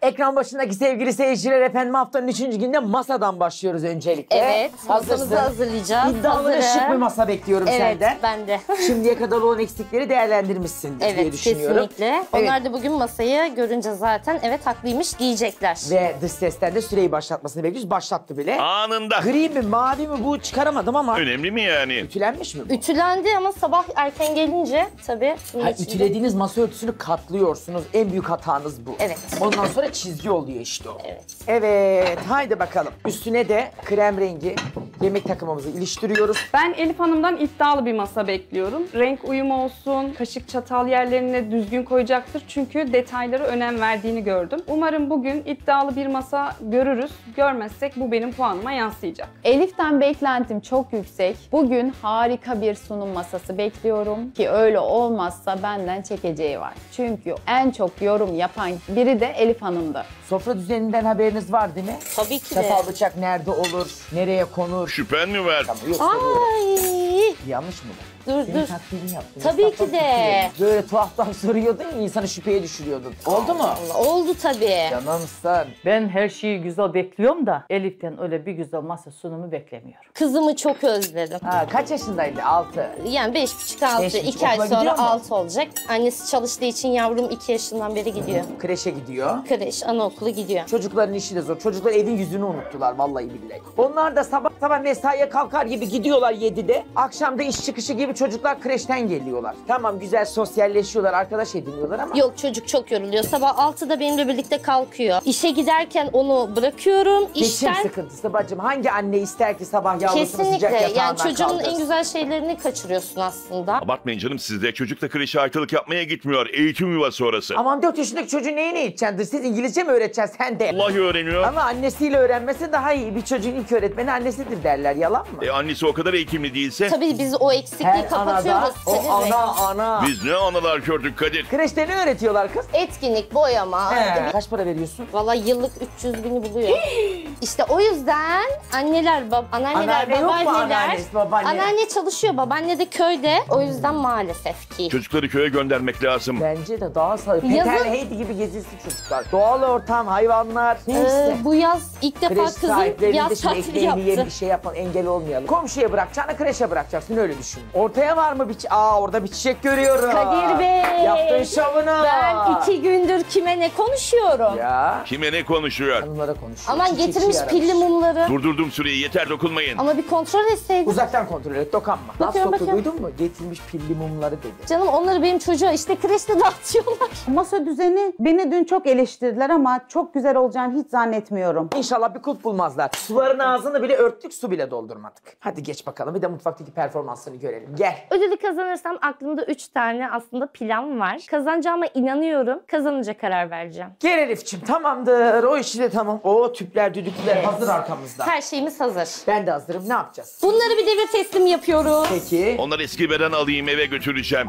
Ekran başındaki sevgili seyirciler efendim haftanın 3. günde masadan başlıyoruz öncelikle. Evet, masamızı hazırlayacağız. İddialı ve şık bir masa bekliyorum senden. Evet, ben de. Şimdiye kadar olan eksikleri değerlendirmişsin diye düşünüyorum. Evet, kesinlikle. Onlar da bugün masayı görünce zaten evet haklıymış diyecekler. Ve dış sesten de süreyi başlatmasını bekliyoruz. Başlattı bile. Anında. Gri mi, mavi mi bu çıkaramadım ama. Önemli mi yani? Ütülenmiş mi bu? Ütülendi ama sabah erken gelince tabii. Ütülediğiniz masa örtüsünü katlıyorsunuz. En büyük hatanız bu. Evet. Ondan sonra çizgi oluyor işte o. Evet. Evet, haydi bakalım. Üstüne de krem rengi yemek takımımızı iliştiriyoruz. Ben Elif Hanım'dan iddialı bir masa bekliyorum. Renk uyumu olsun, kaşık çatal yerlerine düzgün koyacaktır. Çünkü detaylara önem verdiğini gördüm. Umarım bugün iddialı bir masa görürüz. Görmezsek bu benim puanıma yansıyacak. Elif'ten beklentim çok yüksek. Bugün harika bir sunum masası bekliyorum ki öyle olmazsa benden çekeceği var. Çünkü en çok yorum yapan biri de Elif Hanım'dı. Sofra düzeninden haberiniz var değil mi? Tabii ki de. Çatal bıçak nerede olur, nereye konur? Şüphen mi var? Tamam, yok, soruyorum. Ay. Yanlış mı? Dur Senin dur. taklidini yaptım. Tabii Esnaftan ki de. tutuyor. Böyle tuhaf soruyordun ya, insanı şüpheye düşürüyordun. Oldu mu? Oldu tabii. Canımsın. Ben her şeyi güzel bekliyorum da Elif'ten öyle bir güzel masa sunumu beklemiyorum. Kızımı çok özledim. Ha, kaç yaşındaydı? 6. Yani 5,5-6, 5,5, 2 ay okula gidiyor sonra mu? 6 olacak. Annesi çalıştığı için yavrum 2 yaşından beri gidiyor. Kreşe gidiyor. Kreş, anaokulu gidiyor. Çocukların işi de zor. Çocuklar evin yüzünü unuttular vallahi billahi. Onlar da sabah sabah mesaiye kalkar gibi gidiyorlar 7'de. Akşam da iş çıkışı gibi çocuklar kreşten geliyorlar. Tamam güzel sosyalleşiyorlar, arkadaş ediniyorlar ama. Yok çocuk çok yoruluyor. Sabah 6'da benimle birlikte kalkıyor. İşe giderken onu bırakıyorum. Geçim İşten sıkıntısı bacım. Hangi anne ister ki sabah yavrusunu sıcak kesinlikle yatağından yani çocuğun kaldırsın? en güzel şeylerini kaçırıyorsun aslında. Abartmayın canım, sizde çocuk da kreşe ayrılık yapmaya gitmiyor. Eğitim yuvası orası. Aman 4 yaşındaki çocuğun neyini eğiteceksin? Siz İngilizce mi öğreteceksin sen de? Vallahi öğreniyor. Ama annesiyle öğrenmesi daha iyi. Bir çocuğun ilk öğretmeni annesidir derler. Yalan mı? Annesi o kadar eğitimli değilse. Tabii biz o eksikliği Her kapatıyoruz. anada o Kadir Bey. ana. Biz ne analar gördük Kadir. Kreşte ne öğretiyorlar kız? Etkinlik, boyama. Kaç para veriyorsun? Valla yıllık 300 bini buluyor. İşte o yüzden anneler, anneanneler, Anneanne yok mu babaanneler. anneannesi, babaanne? Anneanne çalışıyor, babaanne de köyde. O yüzden maalesef ki. Çocukları köye göndermek lazım. Bence de daha sağlıklı. Yazın- Peter Heidi gibi gezilsin çocuklar. Doğal ortam, hayvanlar. Neyse. Bu yaz ilk defa Kreş kızım sahiplerinin de yaz şimdi tatili ekmeğini yiyen yaptı. bir şey yapan engel olmayalım. Komşuya bırakacağını kreşe bırakacaksın öyle düşün. Ortaya var mı bir orada bir çiçek görüyorum. Kadir Bey. Yaptın şovunu. Ben 2 gündür kime ne konuşuyorum? Ya. Kime ne konuşuyor? Hanımlara konuşuyor. Aman Çiçekçi getirmiş aramış. pilli mumları. Durdurdum süreyi, yeter dokunmayın. Ama bir kontrol etseydin. Uzaktan kontrol et, dokanma. Laf Bakıyorum, soktu bakıyorum. duydun mu? Getirmiş pilli mumları dedi. Canım onları benim çocuğa işte kreşte dağıtıyorlar. Masa düzeni beni dün çok eleştirdiler ama çok güzel olacağını hiç zannetmiyorum. İnşallah bir kulp bulmazlar. Suların ağzını bile örttük, su bile doldurmadık. Hadi geç bakalım, bir de mutfaktaki performansını görelim. Gel. Ödülü kazanırsam aklımda 3 tane aslında plan var. Kazanacağıma inanıyorum. Kazanınca karar vereceğim. Gel Elif'ciğim, tamamdır. O işi de tamam. O tüpler, düdükler hazır arkamızda. Her şeyimiz hazır. Ben de hazırım. Ne yapacağız? Bunları bir devir teslim yapıyoruz. Peki. Onları eskimeden alayım, eve götüreceğim.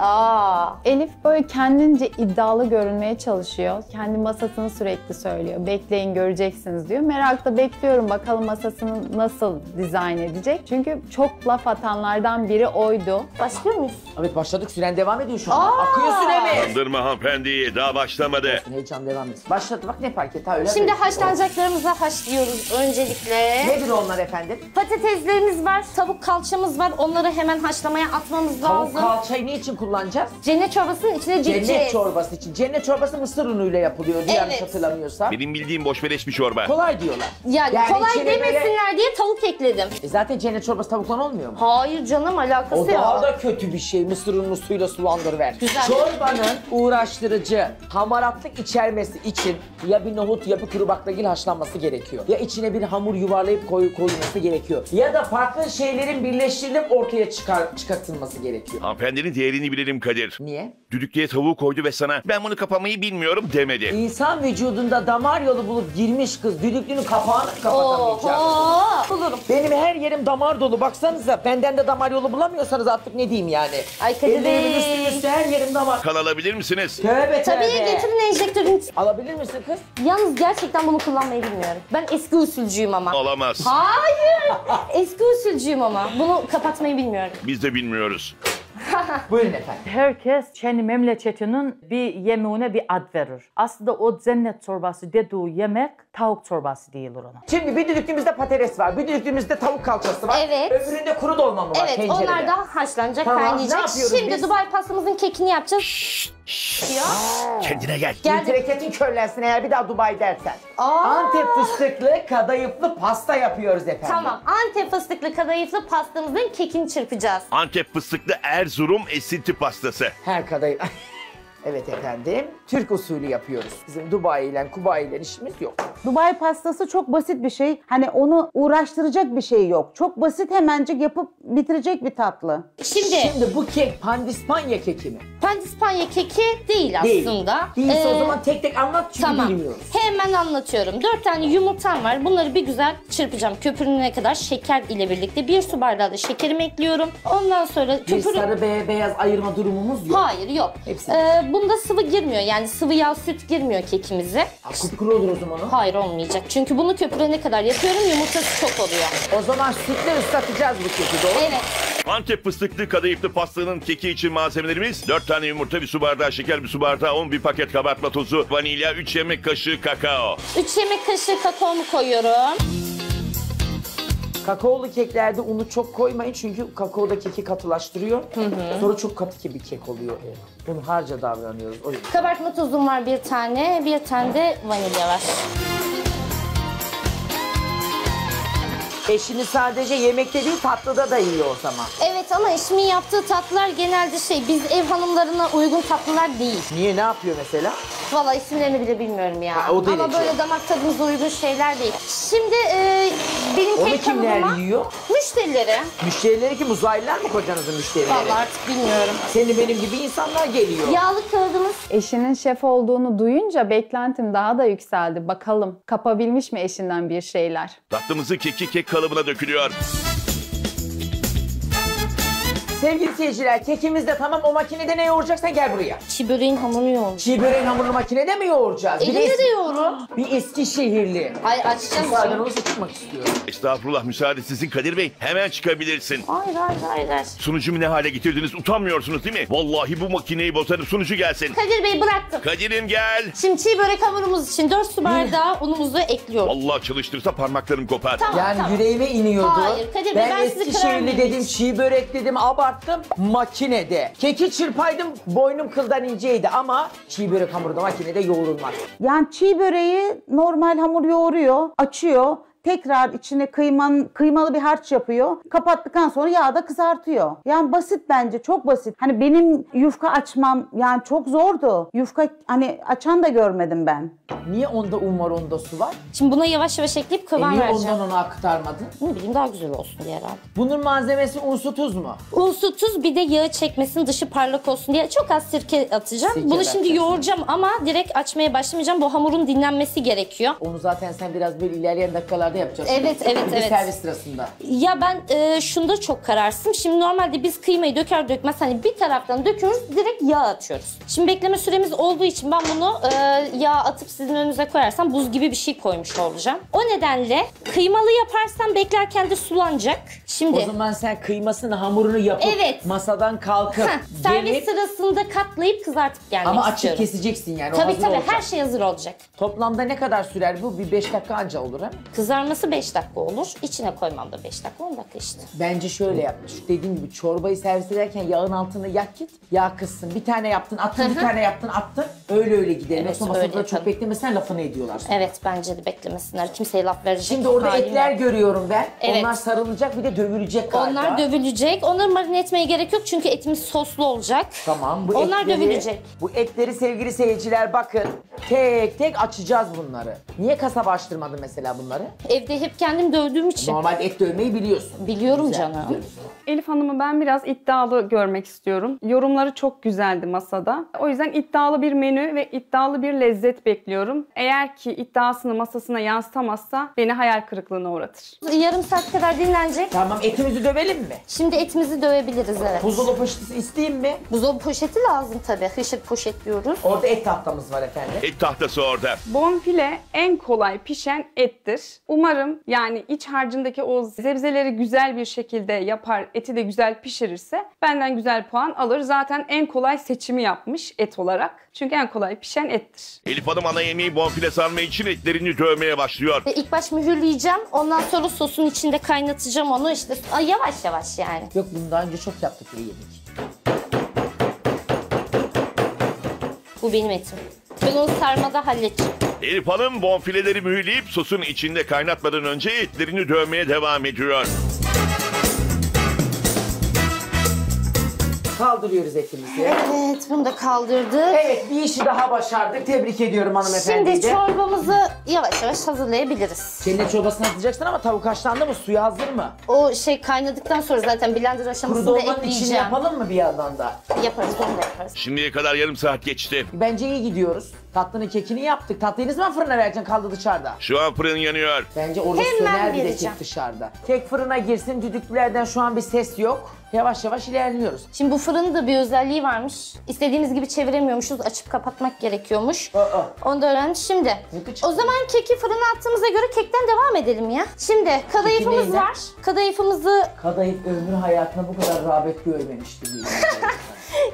Elif böyle kendince iddialı görünmeye çalışıyor. Kendi masasını sürekli söylüyor. Bekleyin göreceksiniz diyor. Merakla bekliyorum bakalım masasını nasıl dizayn edecek. Çünkü çok laf atanlardan biri oydu. Başlıyor muyuz? Evet başladık. Süren devam ediyor şu an. Akıyor süremiz. Kandırma hanımefendi, daha başlamadı. Heyecan devam etsin. Başladı bak ne fark et. Ha, öyle Şimdi mi? haşlanacaklarımızı haşlıyoruz öncelikle. Nedir onlar efendim? Patateslerimiz var, tavuk kalçamız var. Onları hemen haşlamaya atmamız Tavuk lazım. kalçayı ne için kullanacağız? Cennet çorbasının içine Cennet dikeceğiz. çorbası için. Cennet çorbası mısır unuyla yapılıyor. Yanlış hatırlamıyorsam. Benim bildiğim boşbeleş bir çorba. Kolay diyorlar. Yani kolay içine böyle- demesinler diye tavuk ekledim. Zaten cennet çorbası tavuktan olmuyor mu? Hayır canım alakası O daha yok. da kötü bir şey. Mısır ununu suyla sulandırıver. Güzel. Çorbanın uğraştırıcı, hamaratlık içermesi için ya bir nohut ya bir kuru baklagil haşlanması gerekiyor. Ya içine bir hamur yuvarlayıp koyulması gerekiyor. Ya da farklı şeylerin birleştirilip ortaya çıkartılması gerekiyor. Hanımefendinin değerini bilelim Kadir. Niye? Düdüklüye tavuğu koydu ve sana ben bunu kapamayı bilmiyorum demedi. İnsan vücudunda damar yolu bulup girmiş kız düdüklünün kapağını kapatamayacak. Bulurum. Benim her yerim damar dolu. Baksanıza benden de damar yolu bulamıyorsanız artık ne diyeyim yani. Ay Kadir Bey. Ellerimin üstü üstü her yerim damar. Kan alabilir misiniz? Tövbe Tabii tövbe. getirin enjektörünü. Alabilir misin kız? Yalnız gerçekten bunu kullanmayı bilmiyorum. Ben eski usulcüyüm ama. Olamaz. Hayır. Eski usulcüyüm ama. Bunu kapatmayı bilmiyorum. Biz de bilmiyoruz. Buyurun efendim. Herkes kendi memleketinin bir yemeğine bir ad verir. Aslında o cennet çorbası dediği yemek tavuk çorbası değildir ona. Şimdi bir düdüklümüzde patates var, bir düdüklümüzde tavuk kalçası var. Evet. Öbüründe kuru dolma mı var Evet, tencerede? onlar da haşlanacak, Tamam, kaynayacak. ne yapıyoruz Şimdi biz? Dubai pastamızın kekini yapacağız. Ya. Kendine gel. Geldi. Reketin körlensin eğer bir daha Dubai dersen. Aa. Antep fıstıklı kadayıflı pasta yapıyoruz efendim. Tamam, Antep fıstıklı kadayıflı pastamızın kekini çırpacağız. Antep fıstıklı Erzurum esinti pastası. Her kadayıf... Evet efendim, Türk usulü yapıyoruz. Bizim Dubai ile Kubai ile işimiz yok. Dubai pastası çok basit bir şey. Hani onu uğraştıracak bir şey yok. Çok basit, hemencik yapıp bitirecek bir tatlı. Şimdi bu kek pandispanya keki mi? Pandispanya keki değil Değil. aslında. Değilse o Ee, zaman tek tek anlat çünkü Tamam. bilmiyoruz. Hemen anlatıyorum. 4 tane yumurtam var. Bunları bir güzel çırpacağım. Köpürünene kadar şeker ile birlikte. 1 su bardağı da şekerimi ekliyorum. Ondan sonra Bir köpürü... sarı beyaz ayırma durumumuz yok. Hayır, yok. Hepsi. Bunda sıvı girmiyor. Yani sıvı yağ, süt girmiyor kekimize. Kupkuru olur o zaman o. Hayır, olmayacak. Çünkü bunu köpürene kadar yapıyorum. Yumurtası çok oluyor. O zaman sütle ıslatacağız bu keki, doğru mu? Evet. Antep fıstıklı kadayıflı pastanın keki için malzemelerimiz 4 tane yumurta, 1 su bardağı şeker, 1 su bardağı un, 1 paket kabartma tozu, vanilya, 3 yemek kaşığı kakao. 3 yemek kaşığı kakaomu koyuyorum. Kakaolu keklerde unu çok koymayın çünkü kakao da keki katılaştırıyor. Sonra çok katı bir kek oluyor. Bunu harca davranıyoruz. O yüzden. Kabartma tozum var bir tane de vanilya var. Eşini sadece yemekte değil tatlıda da yiyor o zaman. Evet, ama eşimin yaptığı tatlılar genelde biz ev hanımlarına uygun tatlılar değil. Niye, ne yapıyor mesela? Vallahi isimlerini bile bilmiyorum ya. Ha, o derece. Ama böyle damak tadımıza uygun şeyler değil. Şimdi benim Onu kek kimler kalıbıma yiyor? müşterileri. Müşterileri ki uzaylılar mı kocanızın müşterileri? Vallahi artık bilmiyorum. Senin benim gibi insanlar geliyor. Yağlı kağıdımız. Eşinin şef olduğunu duyunca beklentim daha da yükseldi. Bakalım kapabilmiş mi eşinden bir şeyler? Tatlımızın keki kek kalıbına dökülüyor. Sevgili seyirciler, kekimiz de tamam. O makinede ne yoğuracaksan gel buraya. Çiğ böreğin hamurunu yoğurmuş. Çiğ böreğin hamurunu makinede mi yoğuracağız? Elimde de yoğurum. Bir Eskişehirli. Hayır, açacağım. Müsaaden olursa çıkmak istiyorum. Estağfurullah, müsaade sizin Kadir Bey. Hemen çıkabilirsin. Hayır. Sunucumu ne hale getirdiniz? Utanmıyorsunuz değil mi? Vallahi bu makineyi bozarım, sunucu gelsin. Kadir Bey, bıraktım. Kadir'im gel. Şimdi çiğ börek hamurumuz için 4 su bardağı unumuzu ekliyoruz. Allah çalıştırsa parmaklarım kopar. Tamam, Yani tamam. yüreğime iniyordu. Hayır, Kadir Bey, ben sizi Eskişehirli kırar mıyım dedim, hiç? çiğ börek dedim, abarttım. Makinede. Keki çırpaydım, boynum kıldan inceydi ama çiğ börek hamuru da makinede yoğurulmaz. Yani çiğ böreği normal hamur yoğuruyor, açıyor. Tekrar içine kıymalı bir harç yapıyor. Kapattıktan sonra yağda kızartıyor. Yani basit bence, çok basit. Hani benim yufka açmam yani çok zordu. Yufka hani açan da görmedim ben. Niye onda un var, onda su var? Şimdi buna yavaş yavaş ekleyip kıvam Niye vereceğim. ondan onu aktarmadın? Ne bileyim, daha güzel olsun diye herhalde. Bunun malzemesi un, su, tuz mu? Un, su, tuz, bir de yağı çekmesin, dışı parlak olsun diye çok az sirke atacağım. Sirke Bunu de şimdi atacaksın. yoğuracağım ama direkt açmaya başlamayacağım. Bu hamurun dinlenmesi gerekiyor. Onu zaten sen biraz böyle ilerleyen dakikalarda yapacaksın. Evet. Bir de servis sırasında. Ya ben şunda çok kararsızım. Şimdi normalde biz kıymayı döker dökmez hani bir taraftan döküyoruz, direkt yağ atıyoruz. Şimdi bekleme süremiz olduğu için ben bunu yağ atıp sizin önünüze koyarsam buz gibi bir şey koymuş olacağım. O nedenle kıymalı yaparsam beklerken de sulanacak. Şimdi O zaman sen kıymasını, hamurunu yapıp Evet. masadan kalkıp servis gelip sırasında katlayıp kızartıp gelmek ama açık istiyorum. keseceksin yani. o Tabii hazır tabii, olacak. her şey hazır olacak. Toplamda ne kadar sürer bu? Bir 5 dakika anca olur ha? Kızarması 5 dakika olur. İçine koymam da 5 dakika, 10 dakika işte. Bence şöyle yapmış. Dediğim gibi çorbayı servis ederken yağın altını yak git. Yağ kızsın. Bir tane yaptın attın, bir tane yaptın attın. Öyle gidelim. Evet, Yoksa öyle masada çok yapalım. beklemesen lafını ediyorlar. Evet, bence de beklemesinler. Kimseye laf verecek Şimdi orada halim etler yok. görüyorum ben. Evet. Onlar sarılacak, bir de dövülecek galiba. Onlar dövülecek. Onları marine etmeye gerek yok çünkü etimiz soslu olacak. Tamam. Bu Onlar etleri, dövülecek. Bu etleri sevgili seyirciler bakın. Tek tek açacağız bunları. Niye kasaba açtırmadın mesela bunları? Evde hep kendim dövdüğüm için. Normal et dövmeyi biliyorsun. Biliyorum Güzel, canım. güzel. Elif Hanım'ı ben biraz iddialı görmek istiyorum. Yorumları çok güzeldi masada. O yüzden iddialı bir menü ve iddialı bir lezzet bekliyorum. Eğer ki iddiasını masasına yansıtamazsa beni hayal kırıklığına uğratır. Yarım saat kadar dinlenecek. Tamam, etimizi dövelim mi? Şimdi etimizi dövebiliriz, evet. Buzdolabı poşeti isteyeyim mi? Buzdolabı poşeti lazım tabii. Hışır poşet diyoruz. Orada et tahtamız var efendim. Et tahtası orada. Bonfile en kolay pişen ettir. Umarım yani iç harcındaki o sebzeleri güzel bir şekilde yapar eti de güzel pişirirse benden güzel puan alır. Zaten en kolay seçimi yapmış et olarak. Çünkü en kolay pişen ettir. Elif Hanım ana yemeği bonfile sarma için etlerini dövmeye başlıyor. İlk baş mühürleyeceğim. Ondan sonra sosun içinde kaynatacağım onu işte. Yavaş yavaş yani. Yok bunu daha önce çok yaptık ve yedik. Bu benim etim. Ben onu sarmada halledeceğim. Elif Hanım bonfileleri mühürleyip sosun içinde kaynatmadan önce etlerini dövmeye devam ediyor. Kaldırıyoruz etimizi. Evet, bunu da kaldırdık. Evet, bir işi daha başardık. Tebrik ediyorum hanımefendiyi Şimdi de. çorbamızı yavaş yavaş hazırlayabiliriz. Cennet çorbasını atacaksın ama tavuk haşlandı mı? Suyu hazır mı? O kaynadıktan sonra zaten blender Kuru aşamasında dolmanın içini ekleyeceğim. yapalım mı bir yandan da? Yaparız, onu da yaparız. Şimdiye kadar yarım saat geçti. Bence iyi gidiyoruz. Tatlının kekini yaptık. Tatlıyı ne zaman fırına vereceksin? Kaldı dışarıda. Şu an fırın yanıyor. Bence orada Hemen söner bir de vereceğim. kek dışarıda. Kek fırına girsin. Düdüklülerden şu an bir ses yok. Yavaş yavaş ilerliyoruz. Şimdi bu fırının da bir özelliği varmış. İstediğimiz gibi çeviremiyormuşuz, açıp kapatmak gerekiyormuş. Onu da öğrendik. Şimdi çıktı? o zaman keki fırına attığımıza göre kekten devam edelim ya. Şimdi kadayıfımız neyden? var. Kadayıfımızı Kadayıf ömrü hayatında bu kadar rağbet görmemişti.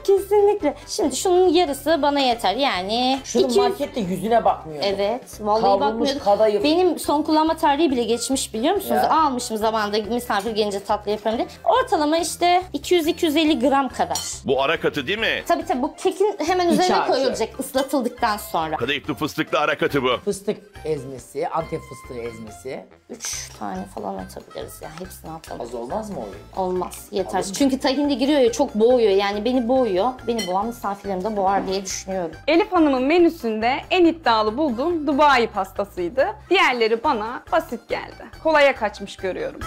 kesinlikle. Şimdi şunun yarısı bana yeter. Yani Şunun 200. markette yüzüne bakmıyor. Evet, vallahi Kavrulmuş bakmıyordum. kadayıf. Benim son kullanma tarihi bile geçmiş biliyor musunuz? Ya. Almışım zamanında misafir gelince tatlı yaparım diye. Ortalama işte 200-250 gram kadar. Bu ara katı değil mi? Tabii bu kekin hemen İç üzerine harcı. koyulacak ıslatıldıktan sonra. Kadayıflı fıstıklı ara katı bu. Fıstık ezmesi, Antep fıstığı ezmesi. 3 tane falan atabiliriz ya. Hepsini atalım. Az olmaz mı oluyor? Olmaz. Yeter. Olur mu? Çünkü tahin de giriyor ya, çok boğuyor. Yani beni boğuyor. Beni boğan misafirlerim de boğar diye düşünüyorum. Elif Hanım'ın menüsünde en iddialı bulduğum Dubai pastasıydı. Diğerleri bana basit geldi. Kolaya kaçmış görüyorum.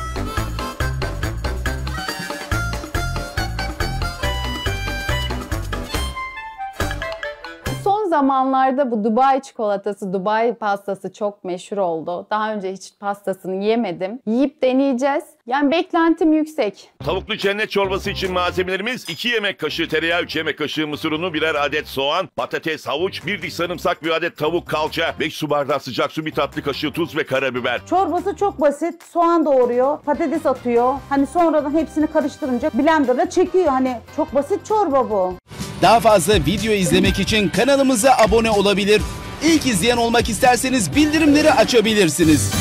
Son zamanlarda bu Dubai çikolatası, Dubai pastası çok meşhur oldu. Daha önce hiç pastasını yemedim. Yiyip deneyeceğiz. Yani beklentim yüksek. Tavuklu cennet çorbası için malzemelerimiz 2 yemek kaşığı tereyağı, 3 yemek kaşığı mısır unu, birer adet soğan, patates, havuç, 1 diş sarımsak, 1 adet tavuk kalça, 5 su bardağı sıcak su, 1 tatlı kaşığı tuz ve karabiber. Çorbası çok basit. Soğan doğuruyor, patates atıyor. Hani sonradan hepsini karıştırınca blenderla çekiyor. Hani çok basit çorba bu. Daha fazla video izlemek için kanalımıza abone olabilir. İlk izleyen olmak isterseniz bildirimleri açabilirsiniz.